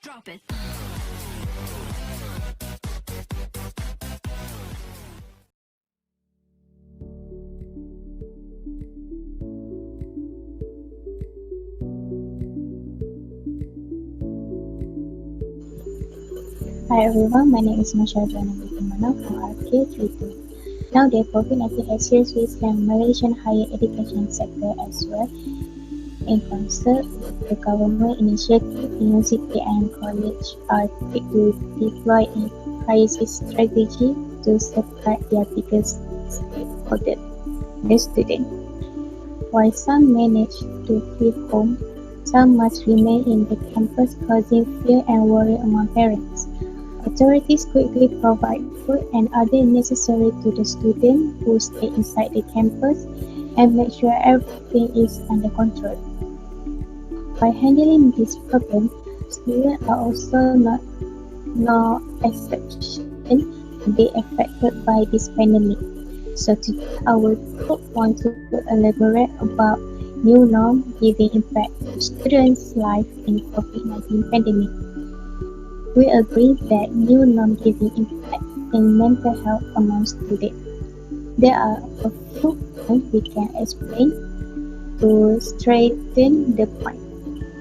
Drop it. Hi everyone, my name is Masha Joanna Bukimana from RK32. Nowadays, COVID-19 has seriously slammed Malaysian higher education sector as well. In concert with the government initiative, university and college are quick to deploy a crisis strategy to safeguard their biggest stakeholder, the student. While some manage to flee home, some must remain in the campus, causing fear and worry among parents. Authorities quickly provide food and other necessary to the students who stay inside the campus and make sure everything is under control. By handling this problem, students are also not no exception to be affected by this pandemic. So today our group wants to elaborate about new norm giving impact to students' life in COVID-19 pandemic. We agree that new norm giving impact in mental health among students. There are a few points we can explain to straighten the point.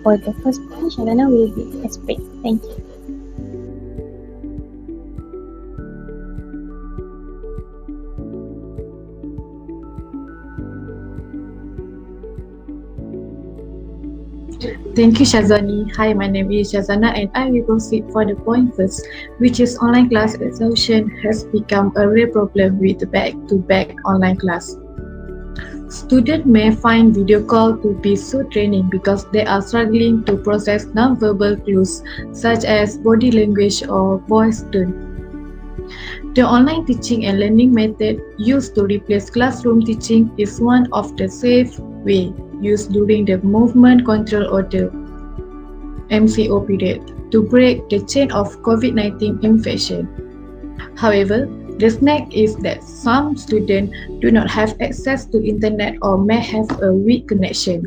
For the first point, Shalana will be explained. Thank you. Thank you, Shazani. Hi, my name is Shazana and I will proceed for the point first, which is online class exhaustion has become a real problem with back-to-back online class. Students may find video call to be so draining because they are struggling to process non-verbal cues such as body language or voice tone. The online teaching and learning method used to replace classroom teaching is one of the safe way used during the movement control order (MCO) period to break the chain of COVID-19 infection. However, the snag is that some students do not have access to internet or may have a weak connection,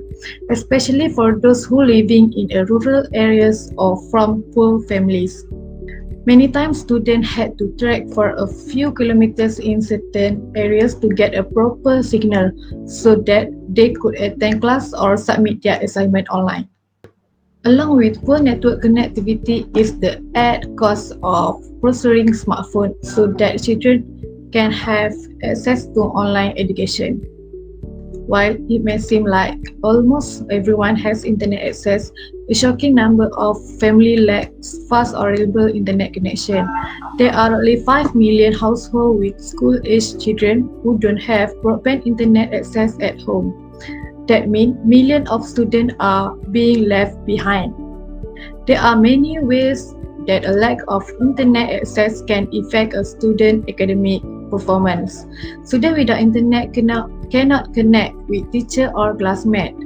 especially for those who living in rural areas or from poor families. Many times students had to trek for a few kilometers in certain areas to get a proper signal so that they could attend class or submit their assignment online. Along with poor network connectivity is the added cost of procuring smartphones so that children can have access to online education. While it may seem like almost everyone has internet access, a shocking number of families lacks fast or reliable internet connection. There are only 5 million households with school-aged children who don't have broadband internet access at home. That means millions of students are being left behind. There are many ways that a lack of internet access can affect a student's academic performance. Students without internet cannot connect with teacher or classmates.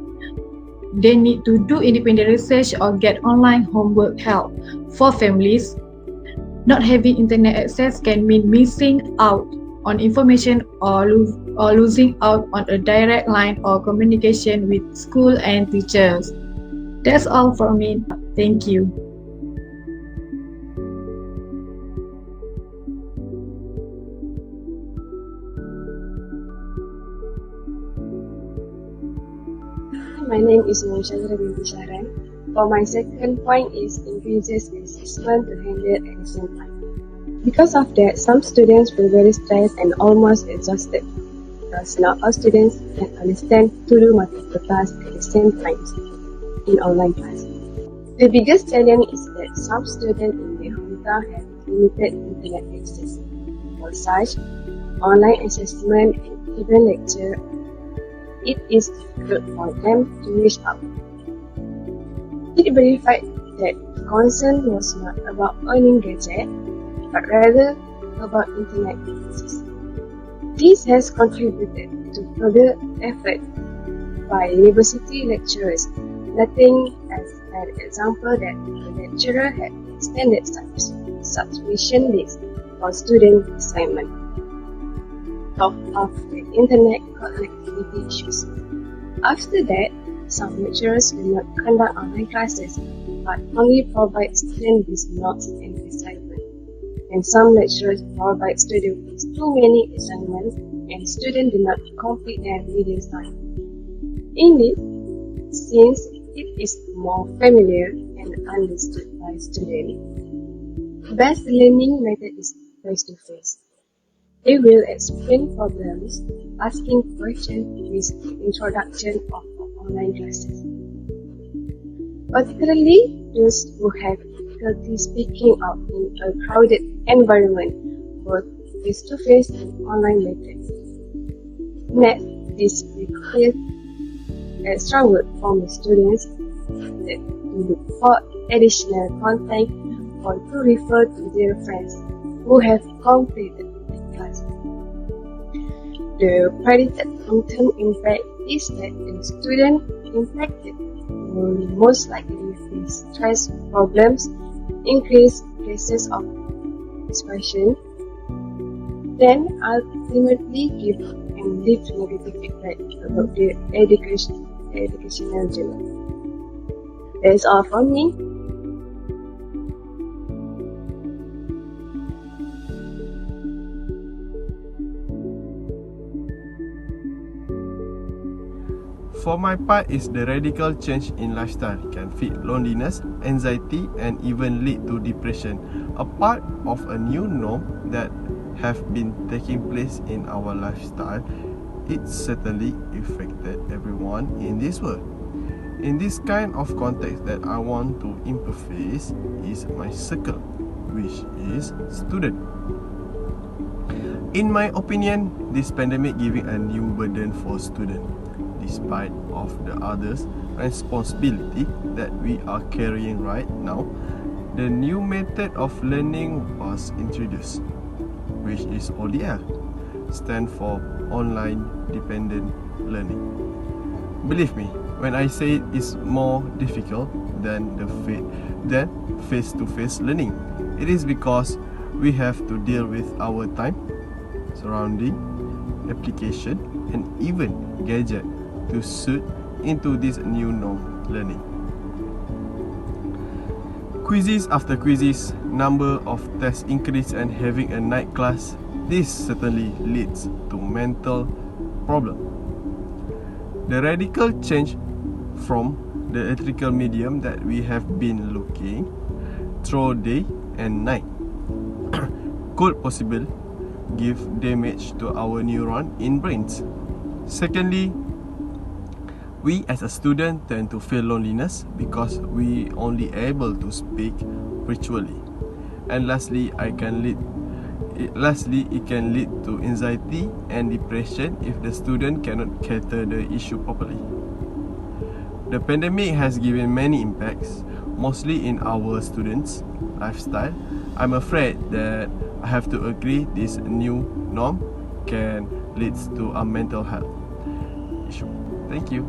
They need to do independent research or get online homework help. For families, not having internet access can mean missing out on information or losing out on a direct line or communication with school and teachers. That's all from me. Thank you. My name is Moshadra binti Shahran. For my second point is increases assessment to handle at the same time. Because of that, some students feel very stressed and almost exhausted because not all students can understand to do multiple tasks at the same time in online class. The biggest challenge is that some students in their hometown have limited internet access. For such, online assessment and even lecture, it is difficult for them to reach out. It verified that the concern was not about earning gadgets, but rather about internet access. This has contributed to further effort by university lecturers, noting as an example that the lecturer had extended submission days for student assignment. Top of the internet connectivity issues. After that, some lecturers will not conduct online classes, but only provide students with notes and assignments. And some lecturers provide students with too many assignments and students do not complete them within time. Indeed, since it is more familiar and understood by students, best learning method is face-to-face. They will explain problems, asking questions with the introduction of online classes. Particularly those who have difficulty speaking up in a crowded environment, both face-to-face and online methods. Next, this requires extra work from the students to look for additional content or to refer to their friends who have completed the class. The predicted long-term impact is that the student impacted will most likely face stress problems, increased cases of depression, then ultimately give and leave negative feedback about their educational journey. That's all from me. For my part, is the radical change in lifestyle can feed loneliness, anxiety, and even lead to depression. A part of a new norm that have been taking place in our lifestyle, it certainly affected everyone in this world. In this kind of context that I want to emphasize is my circle, which is student. In my opinion, this pandemic giving a new burden for students. Despite of the others' responsibility that we are carrying right now, the new method of learning was introduced, which is ODL, stand for Online Dependent Learning. Believe me, when I say it's more difficult than face-to-face learning, it is because we have to deal with our time, surrounding, application, and even gadget to suit into this new norm learning. Quizzes after quizzes, number of tests increase, and having a night class, this certainly leads to mental problem. The radical change from the electrical medium that we have been looking through day and night could possibly give damage to our neuron in brains. Secondly, we as a student tend to feel loneliness because we only able to speak virtually. And lastly, it can lead to anxiety and depression if the student cannot cater the issue properly. The pandemic has given many impacts, mostly in our students' lifestyle. I'm afraid that I have to agree this new norm can lead to a mental health issue. Thank you.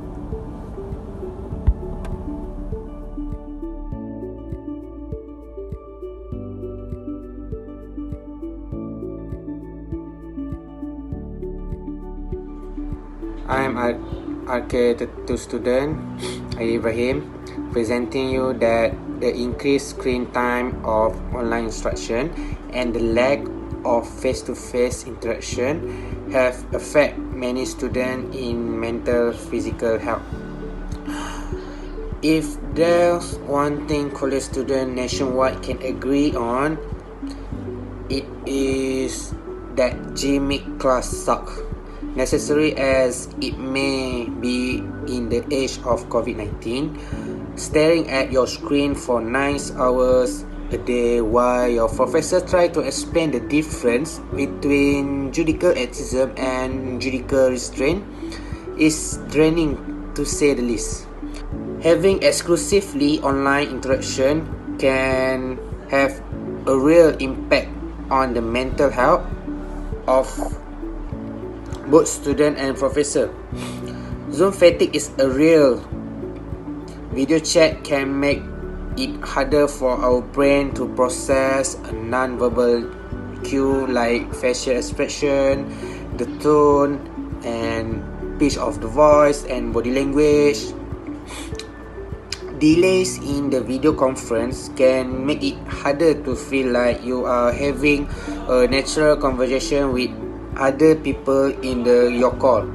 I'm RK2 student Ibrahim, presenting you that the increased screen time of online instruction and the lack of face-to-face interaction have affected many students in mental physical health. If there's one thing college students nationwide can agree on, it is that gymnasium class suck. Necessary as it may be in the age of COVID-19, staring at your screen for 9 hours a day while your professor tries to explain the difference between judicial activism and judicial restraint is draining, to say the least. Having exclusively online interaction can have a real impact on the mental health of both student and professor. Zoom fatigue is a real. Video chat can make it harder for our brain to process a non-verbal cue like facial expression, the tone and pitch of the voice and body language. delays in the video conference can make it harder to feel like you are having a natural conversation with other people in your call.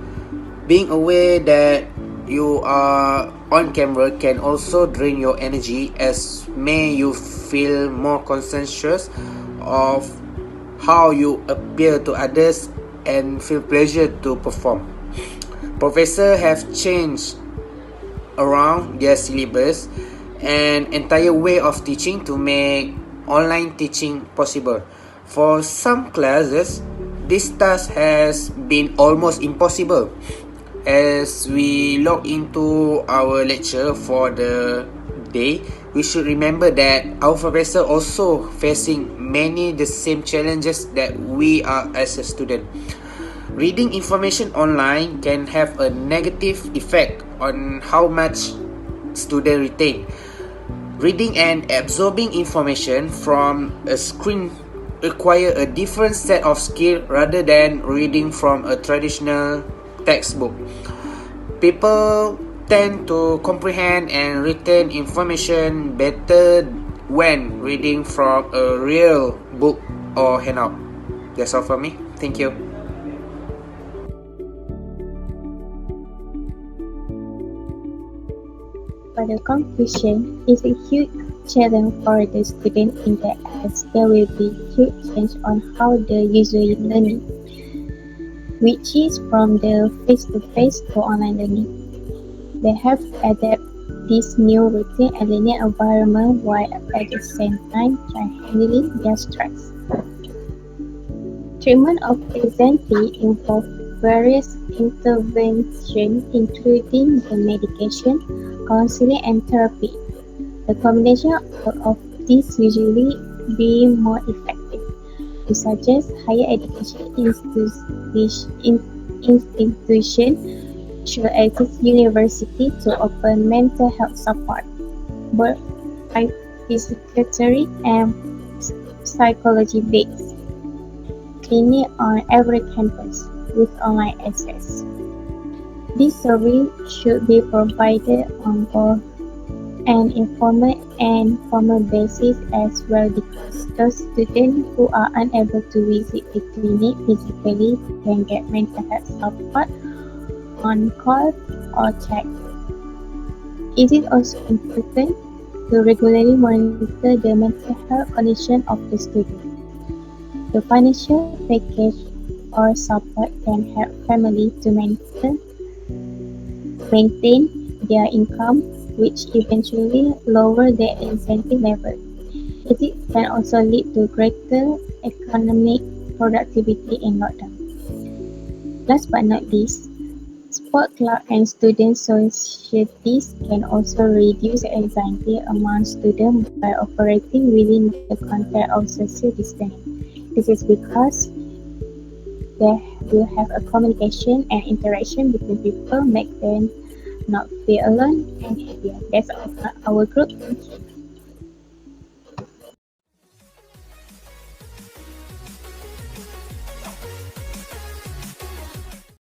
Being aware that you are on camera can also drain your energy, as may you feel more conscious of how you appear to others and feel pressure to perform. Professors have changed around their syllabus and entire way of teaching to make online teaching possible. For some classes, this task has been almost impossible. As we log into our lecture for the day, we should remember that our professor also facing many the same challenges that we are as a student. Reading information online can have a negative effect on how much students retain. Reading and absorbing information from a screen require a different set of skill rather than reading from a traditional textbook. People tend to comprehend and retain information better when reading from a real book or handout. That's all for me. Thank you. For the conclusion, is a huge challenge for the student in that as there will be huge change on how they usually learning, which is from the face-to-face to online learning. They have to adapt this new routine and learning environment while at the same time try handling their stress. Treatment of anxiety involves various interventions including the medication, counseling and therapy. The combination of these usually be more effective. We suggest higher education institutions should assist university to open mental health support, both psychiatric and psychology-based clinic on every campus with online access. This service should be provided on both an informal and formal basis as well, because those students who are unable to visit the clinic physically can get mental health support on call or chat. It is also important to regularly monitor the mental health condition of the student. The financial package or support can help families to maintain their income, which eventually lower their anxiety level. It can also lead to greater economic productivity in lockdown. Last but not least, sport club and student societies can also reduce anxiety among students by operating within the context of social distancing. This is because they will have a communication and interaction between people, make them not feel alone and happier. That's all for our group. Thank you.